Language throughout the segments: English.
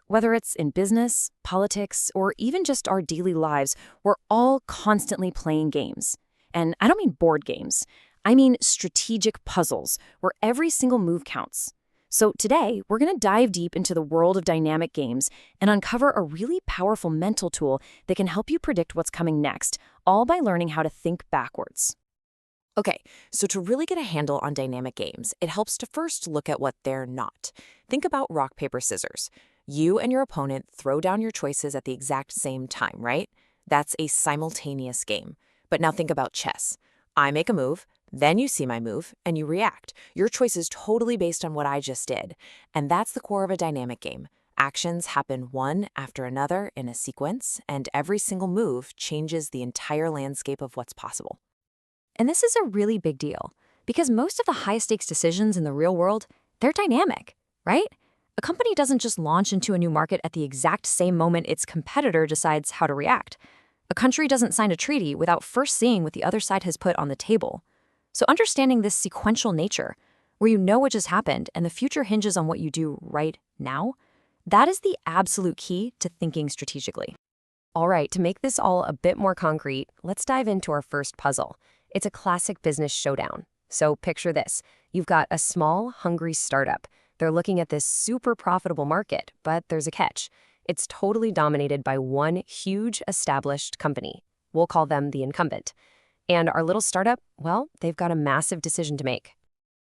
Whether it's in business, politics, or even just our daily lives, we're all constantly playing games. And I don't mean board games. I mean strategic puzzles, where every single move counts. So today, we're going to dive deep into the world of dynamic games and uncover a really powerful mental tool that can help you predict what's coming next, all by learning how to think backwards. Okay, so to really get a handle on dynamic games, it helps to first look at what they're not. Think about rock, paper, scissors. You and your opponent throw down your choices at the exact same time, right? That's a simultaneous game. But now think about chess. I make a move, then you see my move, and you react. Your choice is totally based on what I just did. And that's the core of a dynamic game. Actions happen one after another in a sequence, and every single move changes the entire landscape of what's possible. And this is a really big deal, because most of the high-stakes decisions in the real world, they're dynamic, right? A company doesn't just launch into a new market at the exact same moment its competitor decides how to react. A country doesn't sign a treaty without first seeing what the other side has put on the table. So understanding this sequential nature, where you know what just happened and the future hinges on what you do right now, that is the absolute key to thinking strategically. All right, to make this all a bit more concrete, let's dive into our first puzzle. It's a classic business showdown. So picture this. You've got a small, hungry startup. They're looking at this super profitable market, but there's a catch. It's totally dominated by one huge established company. We'll call them the incumbent. And our little startup, well, they've got a massive decision to make.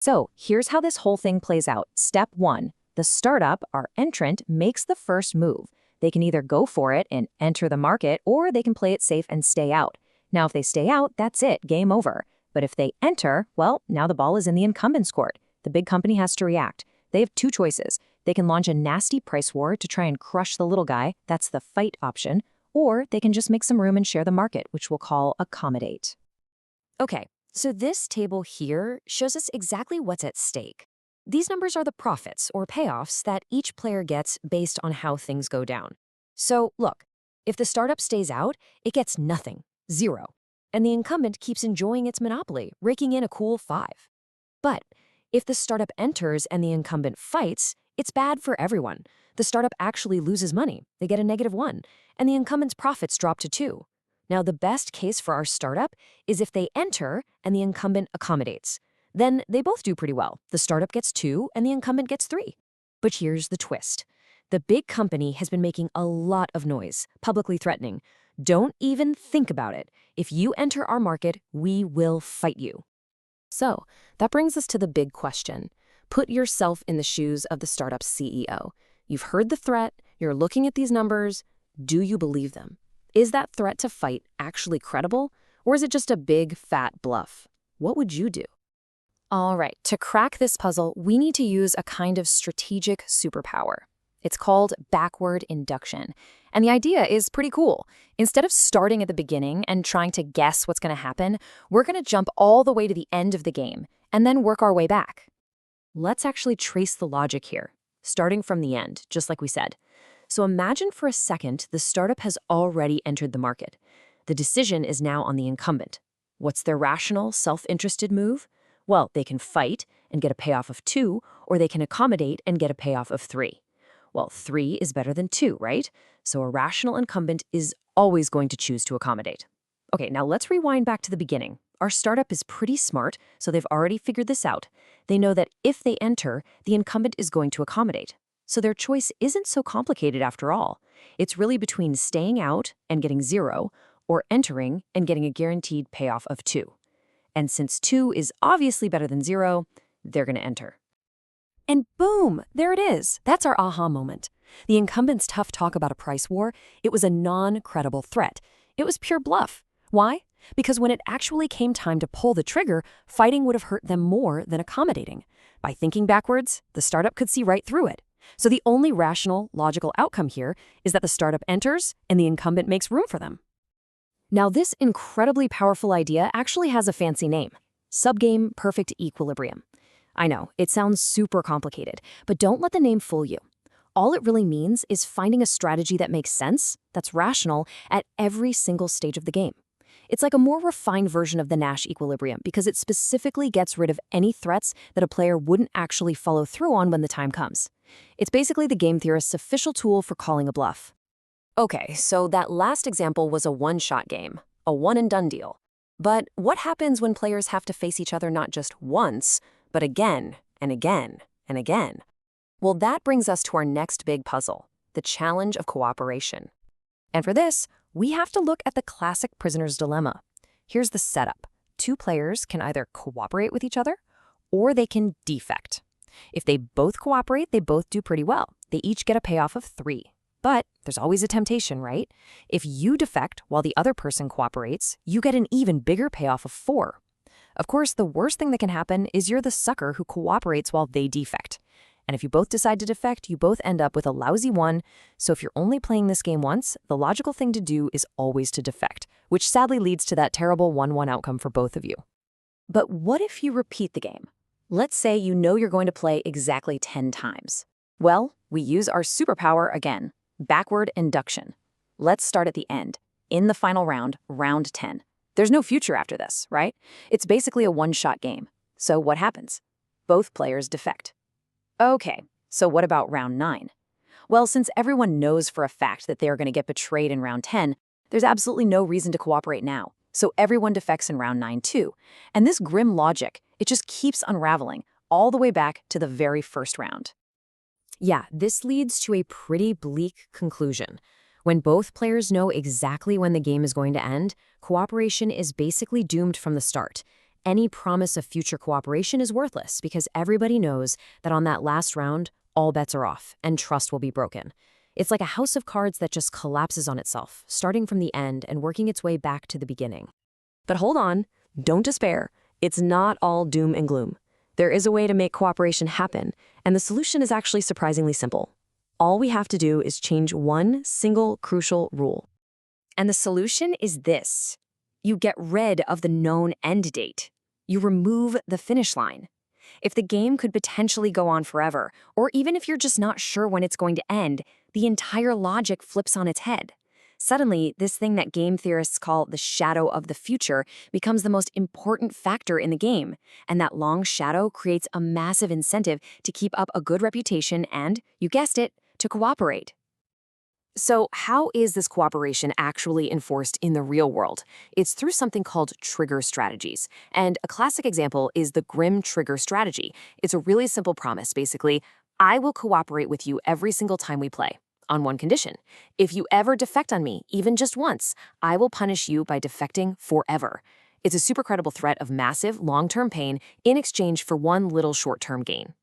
So here's how this whole thing plays out. Step 1, the startup, our entrant, makes the first move. They can either go for it and enter the market, or they can play it safe and stay out. Now, if they stay out, that's it, game over. But if they enter, well, now the ball is in the incumbent's court. The big company has to react. They have two choices. They can launch a nasty price war to try and crush the little guy, that's the fight option, or they can just make some room and share the market, which we'll call accommodate. Okay, so this table here shows us exactly what's at stake. These numbers are the profits or payoffs that each player gets based on how things go down. So look, if the startup stays out, it gets nothing. 0. And the incumbent keeps enjoying its monopoly, raking in a cool 5. But if the startup enters and the incumbent fights, it's bad for everyone. The startup actually loses money. They get a -1, and the incumbent's profits drop to 2. Now, the best case for our startup is if they enter and the incumbent accommodates. Then they both do pretty well. The startup gets 2 and the incumbent gets 3. But here's the twist. The big company has been making a lot of noise, publicly threatening, "Don't even think about it. If you enter our market, we will fight you." So that brings us to the big question. Put yourself in the shoes of the startup's CEO. You've heard the threat, you're looking at these numbers. Do you believe them? Is that threat to fight actually credible, or is it just a big, fat bluff? What would you do? All right, to crack this puzzle, we need to use a kind of strategic superpower. It's called backward induction. And the idea is pretty cool. Instead of starting at the beginning and trying to guess what's going to happen, we're going to jump all the way to the end of the game and then work our way back. Let's actually trace the logic here, starting from the end, just like we said. So imagine for a second the startup has already entered the market. The decision is now on the incumbent. What's their rational, self-interested move? Well, they can fight and get a payoff of 2, or they can accommodate and get a payoff of 3. Well, 3 is better than 2, right? So a rational incumbent is always going to choose to accommodate. Okay, now let's rewind back to the beginning. Our startup is pretty smart, so they've already figured this out. They know that if they enter, the incumbent is going to accommodate. So their choice isn't so complicated after all. It's really between staying out and getting 0, or entering and getting a guaranteed payoff of 2. And since 2 is obviously better than 0, they're going to enter. And boom, there it is. That's our aha moment. The incumbent's tough talk about a price war, it was a non-credible threat. It was pure bluff. Why? Because when it actually came time to pull the trigger, fighting would have hurt them more than accommodating. By thinking backwards, the startup could see right through it. So the only rational, logical outcome here is that the startup enters and the incumbent makes room for them. Now, this incredibly powerful idea actually has a fancy name: Subgame-Perfect Equilibrium. I know, it sounds super complicated, but don't let the name fool you. All it really means is finding a strategy that makes sense, that's rational, at every single stage of the game. It's like a more refined version of the Nash equilibrium because it specifically gets rid of any threats that a player wouldn't actually follow through on when the time comes. It's basically the game theorist's official tool for calling a bluff. Okay, so that last example was a one-shot game, a one-and-done deal. But what happens when players have to face each other not just once, but again and again and again? Well, that brings us to our next big puzzle, the challenge of cooperation. And for this, we have to look at the classic prisoner's dilemma. Here's the setup. Two players can either cooperate with each other, or they can defect. If they both cooperate, they both do pretty well. They each get a payoff of 3. But there's always a temptation, right? If you defect while the other person cooperates, you get an even bigger payoff of 4. Of course, the worst thing that can happen is you're the sucker who cooperates while they defect. And if you both decide to defect, you both end up with a lousy 1. So if you're only playing this game once, the logical thing to do is always to defect, which sadly leads to that terrible 1-1 outcome for both of you. But what if you repeat the game? Let's say you know you're going to play exactly 10 times. Well, we use our superpower again. Backward induction. Let's start at the end, in the final round, round 10. There's no future after this, right? It's basically a one-shot game. So what happens? Both players defect. Okay, so what about round 9? Well, since everyone knows for a fact that they are going to get betrayed in round 10, there's absolutely no reason to cooperate now. So everyone defects in round 9 too. And this grim logic, it just keeps unraveling all the way back to the very first round. Yeah, this leads to a pretty bleak conclusion. When both players know exactly when the game is going to end, cooperation is basically doomed from the start. Any promise of future cooperation is worthless because everybody knows that on that last round, all bets are off and trust will be broken. It's like a house of cards that just collapses on itself, starting from the end and working its way back to the beginning. But hold on, don't despair. It's not all doom and gloom. There is a way to make cooperation happen, and the solution is actually surprisingly simple. All we have to do is change one single crucial rule. And the solution is this. You get rid of the known end date. You remove the finish line. If the game could potentially go on forever, or even if you're just not sure when it's going to end, the entire logic flips on its head. Suddenly, this thing that game theorists call the shadow of the future becomes the most important factor in the game, and that long shadow creates a massive incentive to keep up a good reputation and, you guessed it, to cooperate. So how is this cooperation actually enforced in the real world? It's through something called trigger strategies. And a classic example is the grim trigger strategy. It's a really simple promise, basically. I will cooperate with you every single time we play, on one condition. If you ever defect on me, even just once, I will punish you by defecting forever. It's a super credible threat of massive, long-term pain in exchange for one little short-term gain.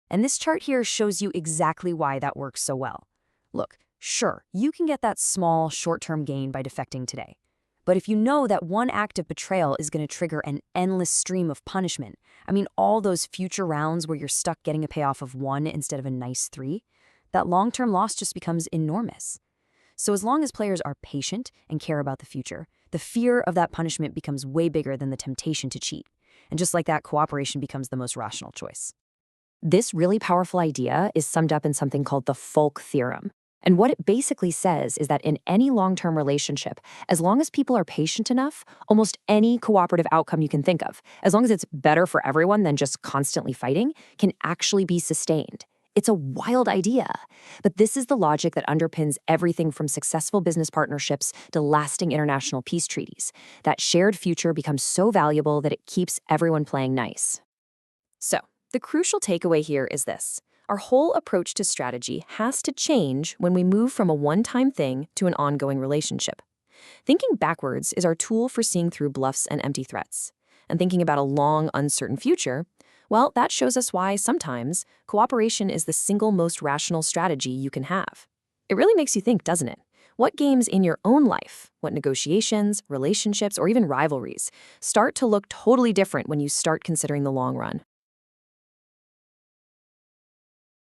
And this chart here shows you exactly why that works so well. Look, sure, you can get that small, short-term gain by defecting today. But if you know that one act of betrayal is going to trigger an endless stream of punishment, I mean all those future rounds where you're stuck getting a payoff of 1 instead of a nice 3, that long-term loss just becomes enormous. So as long as players are patient and care about the future, the fear of that punishment becomes way bigger than the temptation to cheat. And just like that, cooperation becomes the most rational choice. This really powerful idea is summed up in something called the Folk Theorem. And what it basically says is that in any long-term relationship, as long as people are patient enough, almost any cooperative outcome you can think of, as long as it's better for everyone than just constantly fighting, can actually be sustained. It's a wild idea, but this is the logic that underpins everything from successful business partnerships to lasting international peace treaties. That shared future becomes so valuable that it keeps everyone playing nice. So, the crucial takeaway here is this. Our whole approach to strategy has to change when we move from a one-time thing to an ongoing relationship. Thinking backwards is our tool for seeing through bluffs and empty threats. And thinking about a long, uncertain future, well, that shows us why sometimes cooperation is the single most rational strategy you can have. It really makes you think, doesn't it? What games in your own life, what negotiations, relationships, or even rivalries start to look totally different when you start considering the long run?